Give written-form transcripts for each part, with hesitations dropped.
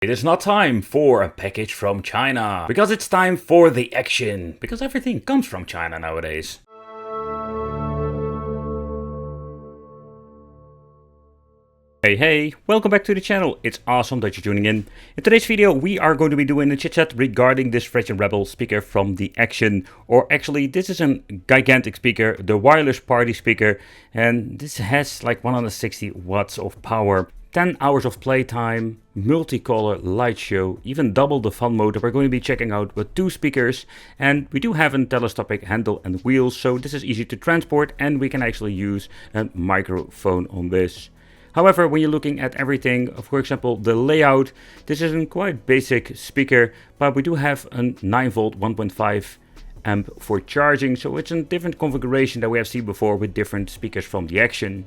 It is not time for a package from China, because it's time for the action, because everything comes from China nowadays. Hey, welcome back to the channel. It's awesome that you're tuning in. In today's video, we are going to be doing a chit chat regarding this Fragile Rebel speaker from the Action. Or actually, this is a gigantic speaker, the wireless party speaker. And this has like 160 watts of power, 10 hours of playtime, multicolor light show, even double the fun mode that we're going to be checking out with two speakers. And we do have a telescopic handle and wheels, so this is easy to transport and we can actually use a microphone on this. However, when you're looking at everything, for example, the layout, this is a quite basic speaker, but we do have a 9-volt 1.5 amp for charging, so it's a different configuration that we have seen before with different speakers from the Action.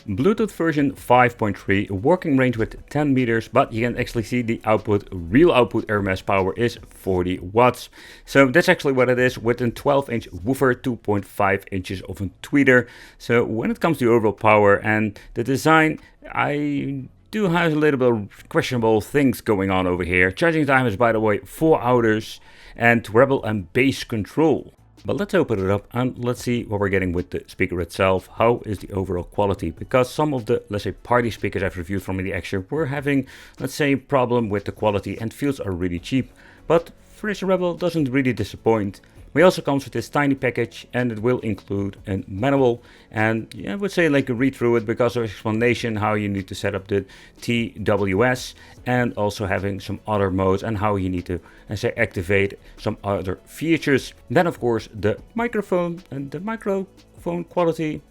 Bluetooth version 5.3, working range with 10 meters, but you can actually see the output, real output air mass power is 40 watts. So that's actually what it is with a 12-inch woofer, 2.5 inches of a tweeter. So when it comes to overall power and the design, I do have a little bit of questionable things going on over here. Charging time is, by the way, 4 hours and treble and bass control. But let's open it up and let's see what we're getting with the speaker itself. How is the overall quality? Because some of the, let's say, party speakers I've reviewed from the Action were having, let's say, a problem with the quality and fields are really cheap. But Fragile Rebel doesn't really disappoint. We also comes with this tiny package and it will include a manual, and yeah, I would say like read through it because of explanation how you need to set up the TWS and also having some other modes and how you need to, I say, activate some other features. Then of course the microphone, and the microphone quality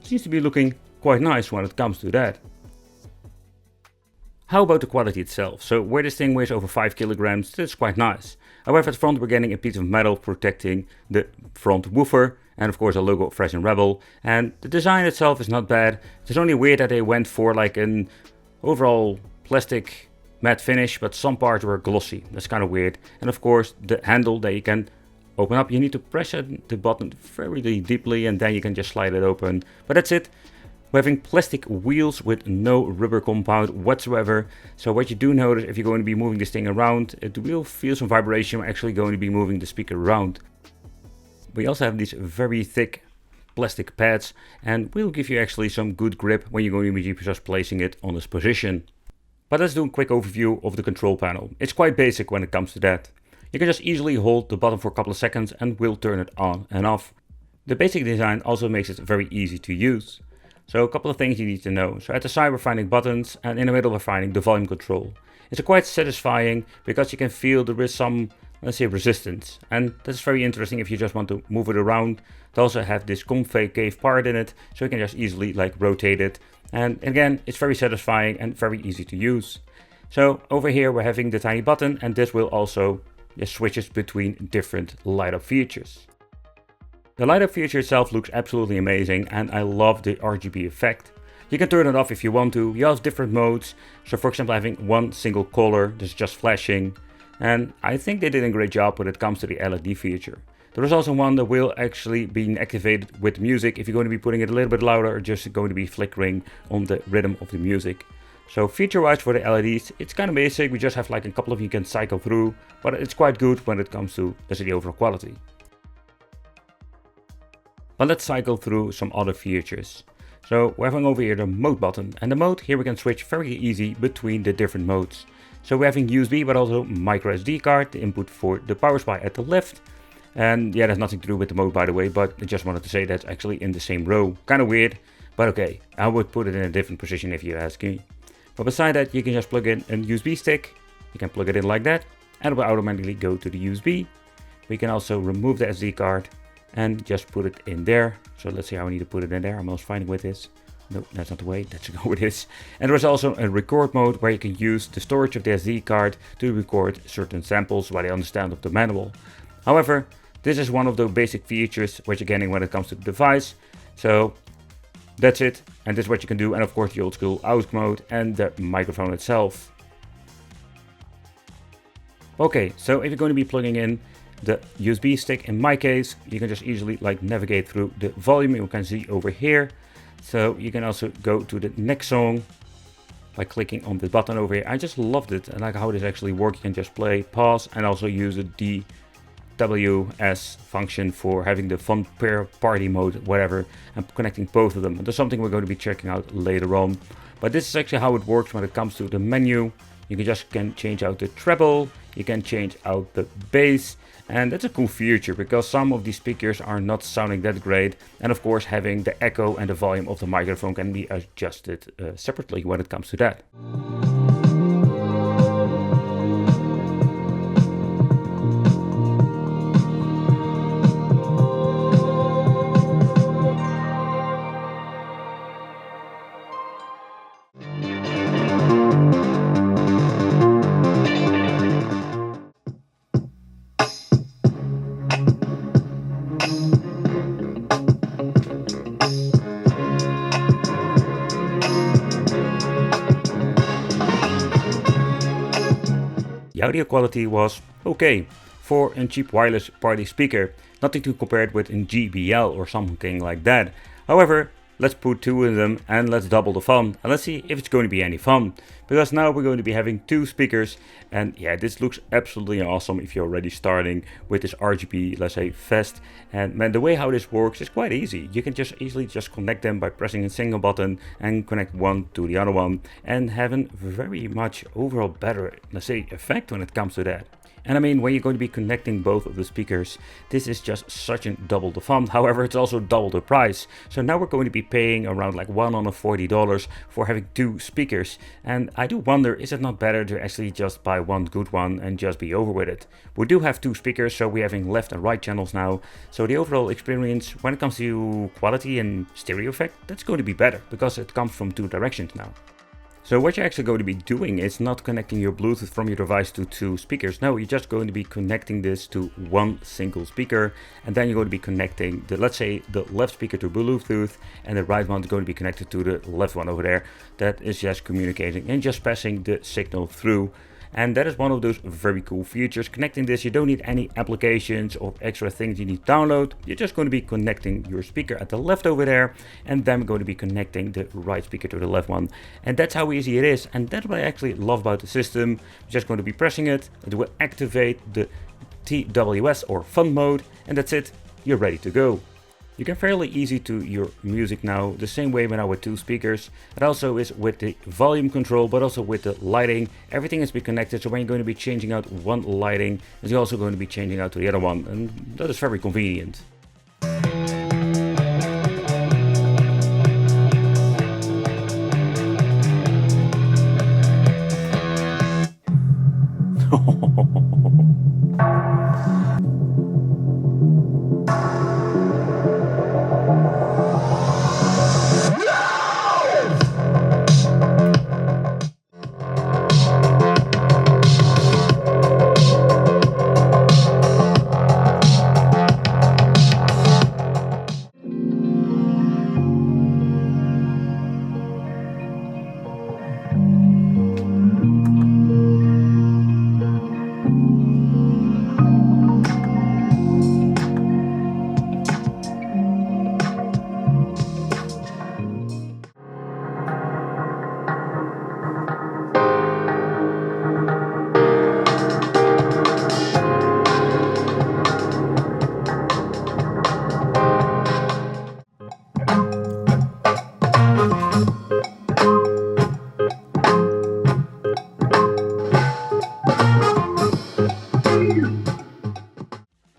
seems to be looking quite nice when it comes to that. How about the quality itself? So where this thing weighs over 5 kilograms, that's quite nice. However, at the front we're getting a piece of metal protecting the front woofer and of course a logo of Fragile Rebel. And the design itself is not bad. It's only weird that they went for like an overall plastic matte finish, but some parts were glossy. That's kind of weird. And of course the handle that you can open up, you need to press the button very deeply and then you can just slide it open. But that's it. We're having plastic wheels with no rubber compound whatsoever. So what you do notice if you're going to be moving this thing around, it will feel some vibration. We're actually going to be moving the speaker around. We also have these very thick plastic pads and will give you actually some good grip when you're going to be just placing it on this position. But let's do a quick overview of the control panel. It's quite basic when it comes to that. You can just easily hold the button for a couple of seconds and we'll turn it on and off. The basic design also makes it very easy to use. So a couple of things you need to know. So at the side we're finding buttons and in the middle we're finding the volume control. It's quite satisfying because you can feel there is some, let's say, resistance. And that's very interesting if you just want to move it around. They also have this concave part in it, so you can just easily like rotate it. And again, it's very satisfying and very easy to use. So over here we're having the tiny button and this will also just switches between different light up features. The light up feature itself looks absolutely amazing and I love the RGB effect. You can turn it off if you want to. You have different modes. So for example, having one single color that's just flashing. And I think they did a great job when it comes to the LED feature. There is also one that will actually be activated with music if you're going to be putting it a little bit louder or just going to be flickering on the rhythm of the music. So feature wise for the LEDs, it's kind of basic. We just have like a couple of you can cycle through, but it's quite good when it comes to the overall quality. But let's cycle through some other features. So we're having over here the mode button, and the mode here we can switch very easy between the different modes. So we're having USB but also micro SD card, the input for the power supply at the left. And yeah, there's nothing to do with the mode by the way, but I just wanted to say that's actually in the same row. Kind of weird, but okay, I would put it in a different position if you ask me. But beside that you can just plug in a USB stick. You can plug it in like that and it will automatically go to the USB. We can also remove the SD card and just put it in there. So let's see how I need to put it in there. I'm almost finding with this. No, that's not the way. Let's go with this. And there's also a record mode where you can use the storage of the SD card to record certain samples while you understand of the manual. However, this is one of the basic features which you're getting when it comes to the device. So that's it. And this is what you can do. And of course the old school out mode and the microphone itself. Okay, so if you're going to be plugging in the USB stick, in my case, you can just easily like navigate through the volume you can see over here. So you can also go to the next song by clicking on the button over here. I just loved it. I like how this actually works. You can just play, pause, and also use the DWS function for having the fun pair party mode, whatever, and connecting both of them. And that's something we're going to be checking out later on. But this is actually how it works when it comes to the menu. You can change out the treble, you can change out the bass, and that's a cool feature because some of these speakers are not sounding that great. And of course, having the echo and the volume of the microphone can be adjusted separately when it comes to that. The audio quality was okay for a cheap wireless party speaker, nothing to compare it with in JBL or something like that. However, let's put two in them and let's double the fun, and let's see if it's going to be any fun. Because now we're going to be having two speakers, and yeah, this looks absolutely awesome if you're already starting with this RGB, let's say, fest. And man, the way how this works is quite easy. You can just easily just connect them by pressing a single button and connect one to the other one, and have a very much overall better, let's say, effect when it comes to that. And I mean, when you're going to be connecting both of the speakers, this is just such a double the fun. However, it's also double the price. So now we're going to be paying around like $140 for having two speakers. And I do wonder, is it not better to actually just buy one good one and just be over with it? We do have two speakers, so we're having left and right channels now. So the overall experience when it comes to quality and stereo effect, that's going to be better because it comes from two directions now. So what you're actually going to be doing is not connecting your Bluetooth from your device to two speakers. No, you're just going to be connecting this to one single speaker, and then you're going to be connecting the, let's say, the left speaker to Bluetooth, and the right one is going to be connected to the left one over there. That is just communicating and just passing the signal through. And that is one of those very cool features. Connecting this, you don't need any applications or extra things you need to download. You're just going to be connecting your speaker at the left over there, and then we're going to be connecting the right speaker to the left one. And that's how easy it is. And that's what I actually love about the system. You're just going to be pressing it. It will activate the TWS or fun mode, and that's it. You're ready to go. You can fairly easy to your music now, the same way now with two speakers. It also is with the volume control, but also with the lighting. Everything has been connected, so when you're going to be changing out one lighting, you're also going to be changing out to the other one, and that is very convenient.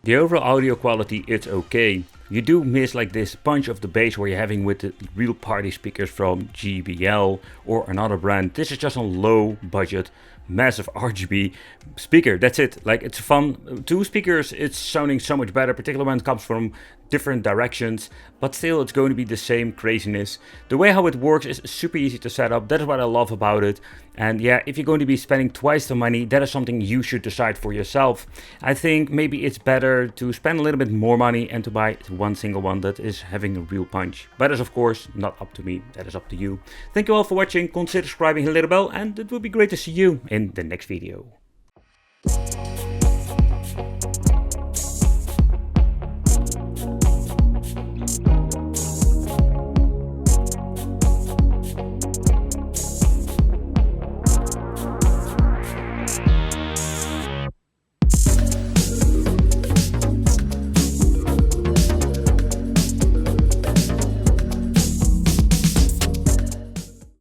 The overall audio quality, it's okay. You do miss like this punch of the bass where you're having with the real party speakers from JBL or another brand. This is just a low budget, massive RGB speaker. That's it. Like, it's fun. Two speakers, it's sounding so much better, particularly when it comes from different directions, but still it's going to be the same craziness. The way how it works is super easy to set up. That is what I love about it. And yeah, if you're going to be spending twice the money, that is something you should decide for yourself. I think maybe it's better to spend a little bit more money and to buy one single one that is having a real punch. But that is of course not up to me, that is up to you. Thank you all for watching, consider subscribing, hit the little bell, and it will be great to see you in the next video.